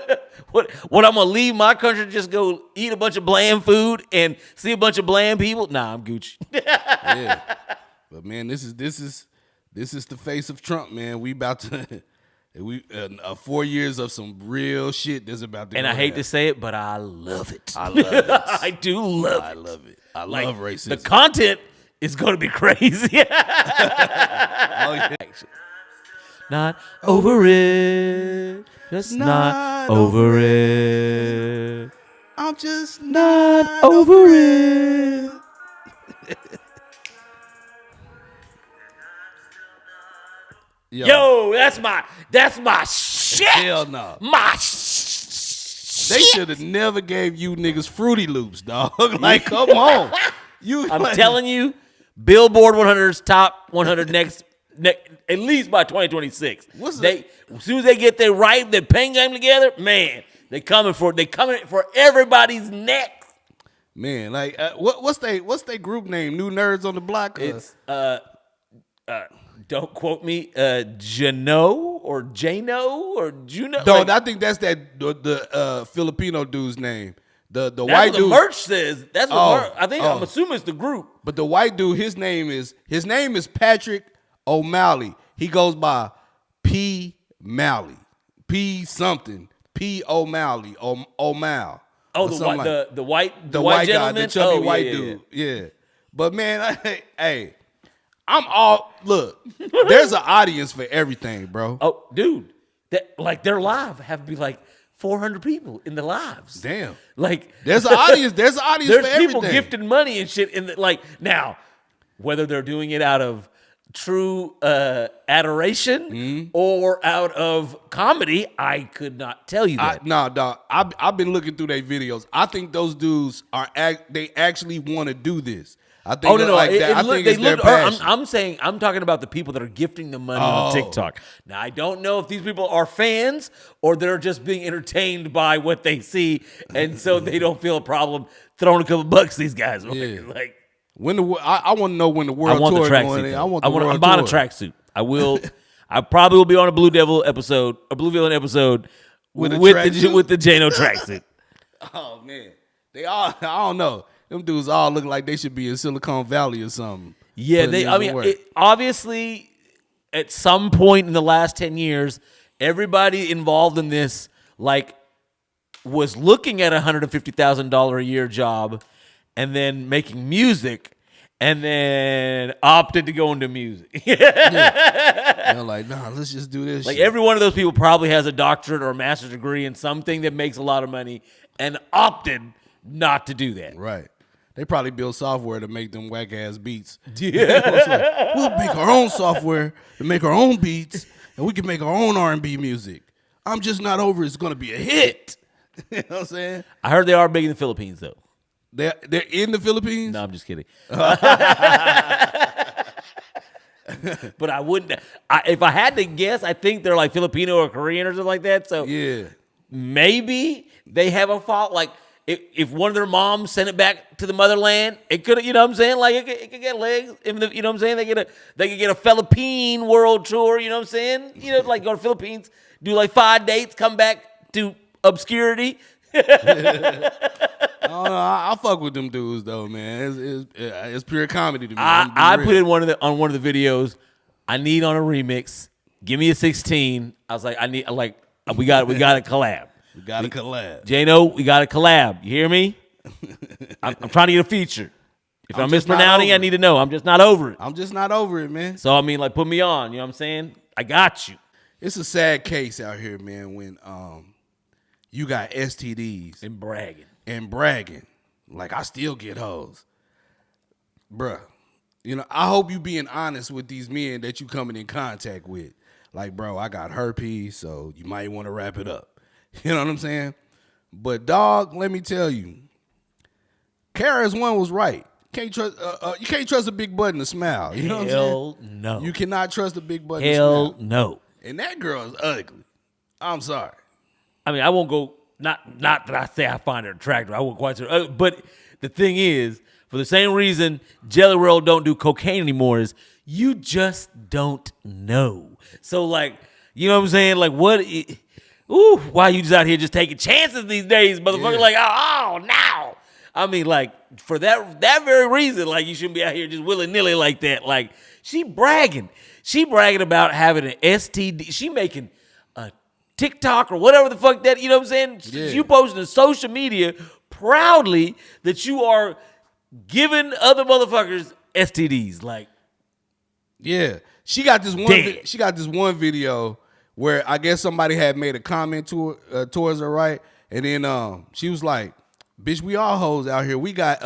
What I'm gonna leave my country to just go eat a bunch of bland food and see a bunch of bland people? Nah, I'm Gucci. Yeah. But man, this is the face of Trump, man. We about to 4 years of some real shit that's about to. And go I hate down. to say it, but I love it. I love it. I do love it. I love it. I Like, love racism. the content is going to be crazy. Oh, yeah. Not over it. Just not over it. I'm just Not over it. Yo, that's my shit. Hell no. My They shit. should have never gave you niggas Fruity Loops, dog. Like, come on. I'm telling you, Billboard 100's top 100 next at least by 2026. As soon as they get their pen game together, man, they coming for everybody's neck. Man, like, what's they group name? New Nerds on the Block? It's don't quote me, Jano or Jano or Juno. No, like, I think that's the Filipino dude's name. The that's white what dude. the merch says. That's what I'm assuming it's the group. But the white dude, his name is Patrick O'Malley. He goes by P. Malley. P. something. P. O'Malley. O'Mal. Oh, the white guy, the chubby white dude. Yeah. But man, hey, look, there's an audience for everything, bro. Oh, dude. Their live have to be like 400 people in the lives. Damn. Like, There's an audience for everything. There's people gifting money and shit now, whether they're doing it out of true adoration or out of comedy, I could not tell you that. Nah, dog. I've been looking through their videos. I think those dudes they actually want to do this. I think. Oh no! Like that. I think it's their passion. I'm talking about the people that are gifting the money on TikTok. Now I don't know if these people are fans or they're just being entertained by what they see, and so they don't feel a problem throwing a couple bucks. These guys, Yeah. Like I want to know when the world tour is going. I'm buying a tracksuit. I will. I probably will be on a Blue Villain episode with the Jano tracksuit. Oh man, I don't know. Them dudes all look like they should be in Silicon Valley or something. Yeah, obviously, at some point in the last 10 years, everybody involved in this was looking at a $150,000 a year job and then making music and then opted to go into music. They're like, nah, let's just do this. Like shit. every one of those people probably has a doctorate or a master's degree in something that makes a lot of money and opted not to do that. Right. They probably build software to make them whack ass beats. Yeah. We'll make our own software to make our own beats, and we can make our own R&B music. I'm just not over it's gonna be a hit. You know what I'm saying? I heard they are big in the Philippines though. They're in the Philippines? No, I'm just kidding. But I wouldn't. If I had to guess, I think they're like Filipino or Korean or something like that. So yeah, maybe they have a fault. Like if one of their moms sent it back to the motherland, it could. You know what I'm saying? Like it could get legs. You know what I'm saying? They could get a Philippine world tour. You know what I'm saying? You know, like go to Philippines, do like 5 dates, come back to obscurity. I don't know. I fuck with them dudes though, man. It's pure comedy to me. I put in one of the videos. I need on a remix. Give me a 16. I was like, we got a collab. We got a collab. Jano, we got a collab. You hear me? I'm trying to get a feature. If I'm mispronouncing, I need to know. I'm just not over it. I'm just not over it, man. So I mean, like, put me on. You know what I'm saying? I got you. It's a sad case out here, man, when you got STDs And bragging. Like, I still get hoes. Bruh. You know, I hope you being honest with these men that you coming in contact with. Like, bro, I got herpes, so you might want to wrap it up. You know what I'm saying? But, dog, let me tell you, KRS-One was right. You can't trust a big button to smile. You know what I'm saying? Hell no. You cannot trust a big button to Hell smile. no. And that girl is ugly. I'm sorry. I mean, I won't go, not that I say I find her attractive. I won't quite say, but the thing is, for the same reason Jelly Roll don't do cocaine anymore is you just don't know. So, like, you know what I'm saying? Like, why you just out here just taking chances these days, motherfucker? Yeah. Like, oh, now. I mean, like, for that very reason, like, you shouldn't be out here just willy-nilly like that. Like, she bragging. She bragging about having an STD. She making a TikTok or whatever the fuck that, you know what I'm saying? Yeah. You posting to social media proudly that you are giving other motherfuckers STDs. Like, yeah. She got this Dead. She got this one video where I guess somebody had made a comment to her, towards her, right? And then she was like, "Bitch, we all hoes out here. We got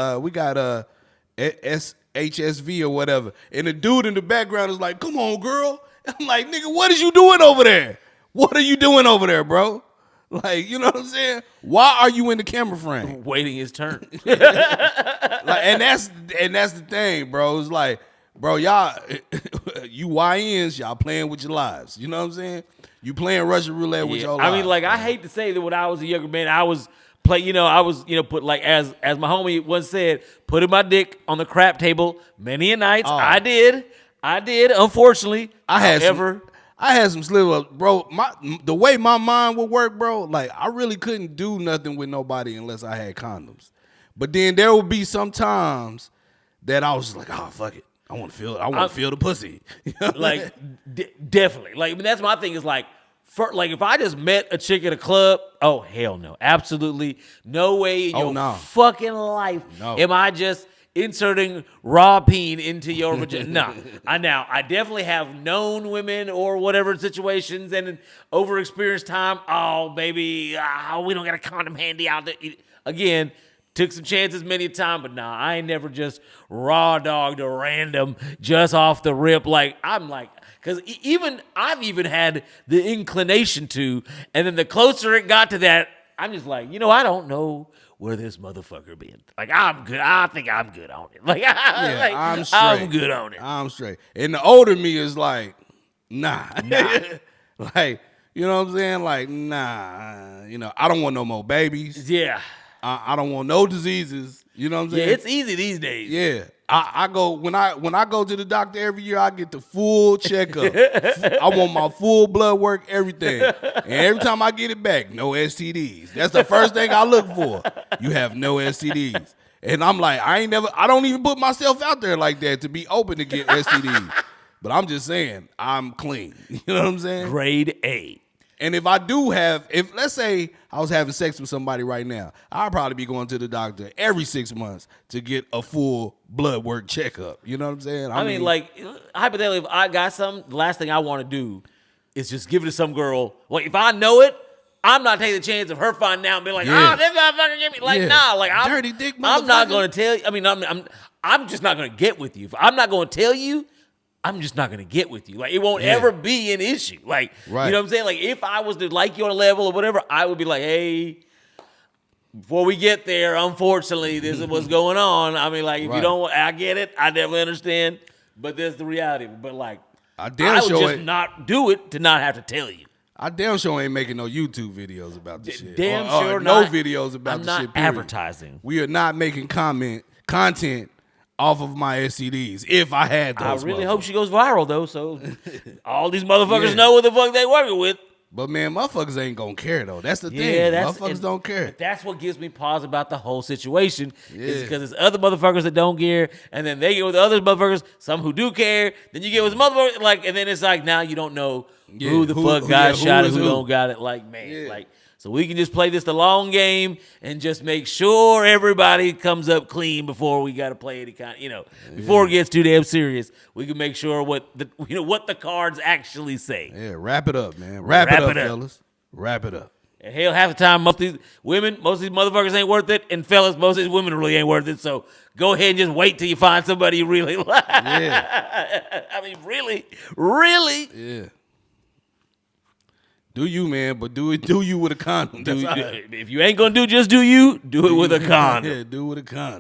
HSV or whatever." And the dude in the background is like, "Come on, girl." I'm like, "Nigga, what is you doing over there? What are you doing over there, bro?" Like, you know what I'm saying? Why are you in the camera frame? waiting his turn. Like, and that's the thing, bro. It's like, bro, y'all, you YNs, y'all playing with your lives. You know what I'm saying? You playing Russian roulette with your lives. I mean, like, I hate to say that when I was a younger man, I was put, like, as my homie once said, putting my dick on the crap table many a nights. Oh. I did. Unfortunately, I had some slip ups, bro. The way my mind would work, bro, like, I really couldn't do nothing with nobody unless I had condoms. But then there would be some times that I was just like, oh, fuck it. I want to feel the pussy. You know like, definitely. Like, I mean, that's my thing is, like, if I just met a chick at a club, oh, hell no. Absolutely no way in your fucking life am I just inserting raw peen into your vagina. No. I definitely have known women or whatever situations, and in over-experienced time, oh, baby, we don't got a condom handy out there. Again, took some chances many a time, but nah, I ain't never just raw dogged a random just off the rip. Like, I'm like, because I've even had the inclination to, and then the closer it got to that, I'm just like, I don't know where this motherfucker been. Like, I'm good. I think I'm good on it. Like, I'm straight. I'm good on it. I'm straight. And the older me is like, nah. Like, you know what I'm saying? Like, nah. I don't want no more babies. Yeah. I don't want no diseases. You know what I'm saying? Yeah, it's easy these days. Yeah. I go when I go to the doctor every year, I get the full checkup. I want my full blood work, everything. And every time I get it back, no STDs. That's the first thing I look for. You have no STDs. And I'm like, I don't even put myself out there like that to be open to get STDs. But I'm just saying, I'm clean. You know what I'm saying? Grade A. And if let's say I was having sex with somebody right now, I'd probably be going to the doctor every 6 months to get a full blood work checkup. You know what I'm saying? I mean, like, hypothetically, if I got something, the last thing I want to do is just give it to some girl. Well, if I know it, I'm not taking the chance of her finding out and being like, oh, this motherfucker give me. Like, nah, like, dirty dick motherfucker. I'm not going to tell you. I mean, I'm just not going to get with you. If I'm not going to tell you, I'm just not going to get with you. Like, it won't ever be an issue. Like, right. You know what I'm saying? Like, if I was to like you on a level or whatever, I would be like, hey, before we get there, unfortunately, this is what's going on. I mean, like, if you don't, I get it. I definitely understand. But there's the reality. But, like, I would just not do it to not have to tell you. I damn sure ain't making no YouTube videos about this shit. Damn sure no not. videos about this shit. I'm not advertising. We are not making content off of my STDs, if I had those. I really hope she goes viral, though, so all these motherfuckers know what the fuck they working with. But, man, motherfuckers ain't gonna care, though. That's the thing. Motherfuckers don't care. That's what gives me pause about the whole situation, is because there's other motherfuckers that don't care, and then they get with other motherfuckers, some who do care, then you get with motherfuckers, like, and then it's like, now you don't know who the fuck got shot and who don't got it. Like, man, like, So we can just play this the long game and just make sure everybody comes up clean before we got to play any kind, before it gets too damn serious. We can make sure what the cards actually say. Yeah, wrap it up, man. Wrap it up, fellas. Wrap it up. And hell, half the time, most of these motherfuckers ain't worth it, and fellas, most of these women really ain't worth it. So go ahead and just wait till you find somebody you really like. Yeah. I mean, really? Yeah. Do you, man? But do you with a condom. That's all right. If you ain't gonna just do you. Do it with a condom. Yeah, do it with a condom.